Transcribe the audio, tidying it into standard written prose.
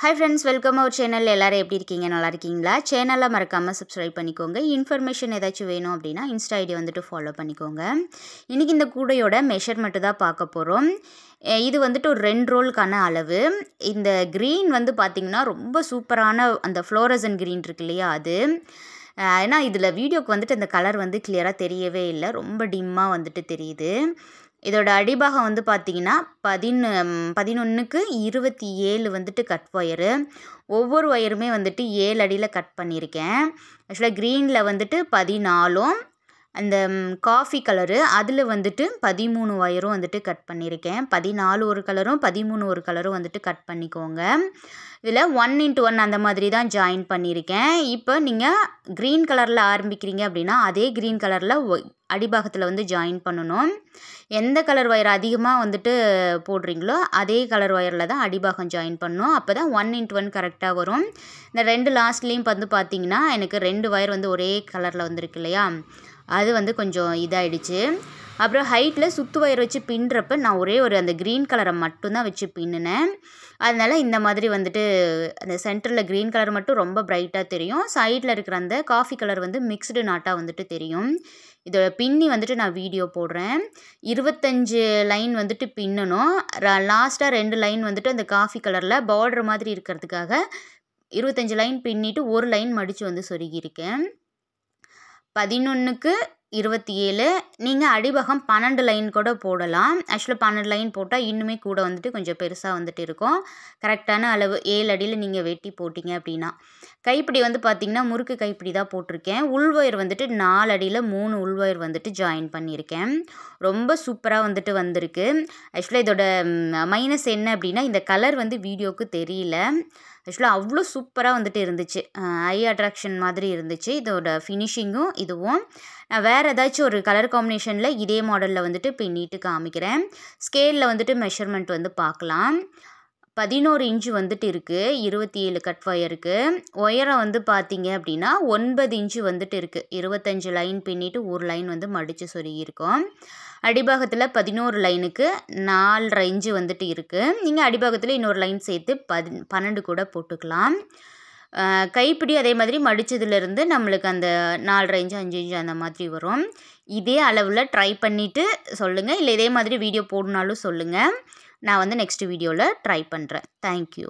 Hi friends, welcome our channel. எல்லாரும் எப்படி இருக்கீங்க? நல்லா இருக்கீங்களா? சேனலை மறக்காம subscribe பண்ணிக்கோங்க. இன்ஃபர்மேஷன் ஏதாச்சும் வேணும் அப்படின்னா இன்ஸ்டா ஐடி வந்துட்டு ஃபாலோ பண்ணிக்கோங்க. இன்னைக்கு இந்த கூடையோட மெஷர்மெண்ட் தான் பார்க்க போகிறோம். இது வந்துட்டு ஒரு 2 ரோலுக்கான அளவு. இந்த க்ரீன் வந்து பார்த்திங்கன்னா ரொம்ப சூப்பரான அந்த ஃப்ளோரசன் க்ரீன் இருக்கு இல்லையா அது. ஏன்னா இதில் வீடியோக்கு வந்துட்டு அந்த கலர் வந்து கிளியராக தெரியவே இல்லை, ரொம்ப டிம்மாக வந்துட்டு தெரியுது. இதோட அடிபாகம் வந்து பார்த்திங்கன்னா 11க்கு 27 வந்துட்டு கட் ஒயரு. ஒவ்வொரு ஒயருமே வந்துட்டு 7 அடியில் கட் பண்ணியிருக்கேன். ஆக்சுவலாக க்ரீனில் வந்துட்டு 14ம், அந்த காஃபி கலரு அதில் வந்துட்டு 13 ஒயரும் வந்துட்டு கட் பண்ணியிருக்கேன். 14 ஒரு கலரும் 13 ஒரு கலரும் வந்துட்டு கட் பண்ணிக்கோங்க. இதில் 1x1 அந்த மாதிரி தான் ஜாயின் பண்ணியிருக்கேன். இப்போ நீங்கள் க்ரீன் கலரில் ஆரம்பிக்கிறீங்க அப்படின்னா அதே க்ரீன் கலரில் அடிபாகத்தில் வந்து ஜாயின் பண்ணணும். எந்த கலர் ஒயர் அதிகமாக வந்துட்டு போடுறீங்களோ அதே கலர் ஒயரில் தான் அடிபாகம் ஜாயின் பண்ணணும். அப்போ தான் 1x1 கரெக்டாக வரும். இந்த 2 லாஸ்ட்லேயும் வந்து பார்த்திங்கன்னா எனக்கு 2 ஒயர் வந்து ஒரே கலரில் வந்துருக்கு இல்லையா, அது வந்து கொஞ்சம் இதாகிடுச்சு. அப்புறம் ஹைட்டில் சுற்று ஒயர் வச்சு பின்னுறப்ப நான் ஒரே ஒரு அந்த க்ரீன் கலரை மட்டும்தான் வச்சு பின்னுனேன். அதனால் இந்த மாதிரி வந்துட்டு அந்த சென்டரில் க்ரீன் கலர் மட்டும் ரொம்ப ப்ரைட்டாக தெரியும், சைடில் இருக்கிற அந்த காஃபி கலர் வந்து மிக்ஸ்டு நாட்டாக வந்துட்டு தெரியும். இதோட பின்னி வந்துட்டு நான் வீடியோ போடுறேன். 25 லைன் வந்துட்டு பின்னணும். லாஸ்ட்டாக 2 லைன் வந்துட்டு அந்த காஃபி கலரில் பார்டர் மாதிரி இருக்கிறதுக்காக 25 லைன் பின்னிட்டு ஒரு லைன் மடித்து வந்து சொருகியிருக்கேன். 11க்கு 27. நீங்கள் அடிபாகம் 12 லைன் கூட போடலாம். ஆக்சுவலாக 12 லைன் போட்டால் இன்னுமே கூட வந்துட்டு கொஞ்சம் பெருசாக வந்துட்டு இருக்கும். கரெக்டான அளவு 7 அடியில் நீங்கள் வெட்டி போட்டிங்க அப்படின்னா. கைப்பிடி வந்து பார்த்திங்கன்னா முறுக்கு கைப்பிடி தான் போட்டிருக்கேன். உள்வயர் வந்துட்டு 4 அடியில் 3 உள்வயர் வந்துட்டு ஜாயின் பண்ணியிருக்கேன். ரொம்ப சூப்பராக வந்துட்டு வந்திருக்கு. ஆக்சுவலாக இதோட மைனஸ் என்ன அப்படின்னா இந்த கலர் வந்து வீடியோவுக்கு தெரியல. ஆக்சுவலாக அவ்வளோ சூப்பராக வந்துட்டு இருந்துச்சு, ஐ அட்ராக்ஷன் மாதிரி இருந்துச்சு இதோட ஃபினிஷிங்கும். இதுவும் நான் வேறு ஏதாச்சும் ஒரு கலர் காம்பினேஷனில் இதே மாடலில் வந்துட்டு பின்னிட்டு காமிக்கிறேன். ஸ்கேலில் வந்துட்டு மெஷர்மெண்ட் வந்து பார்க்கலாம். 11 இன்ச்சு வந்துட்டு இருக்குது 27 கட் ஒயருக்கு. ஒயரம் வந்து பார்த்திங்க அப்படின்னா 9 இன்ச்சு வந்துட்டு இருக்குது. 25 லைன் பின்னிட்டு ஒரு லைன் வந்து மடித்து சொருகியிருக்கோம். அடிபாகத்தில் 11 லைனுக்கு 4.5 இன்ச்சு வந்துட்டு இருக்குது. நீங்கள் அடிபாகத்தில் இன்னொரு லைன் சேர்த்து 12 கூட போட்டுக்கலாம். கைப்பிடி அதே மாதிரி மடித்ததுலேருந்து நம்மளுக்கு அந்த 4.5 இன்ச்சு 5 இன்ச்சு அந்த மாதிரி வரும். இதே அளவில் ட்ரை பண்ணிவிட்டு சொல்லுங்கள், இல்லை இதே மாதிரி வீடியோ போடணுனாலும் சொல்லுங்கள். நான் வந்து நெக்ஸ்ட் வீடியோவில் ட்ரை பண்ணுறேன். தேங்க்யூ.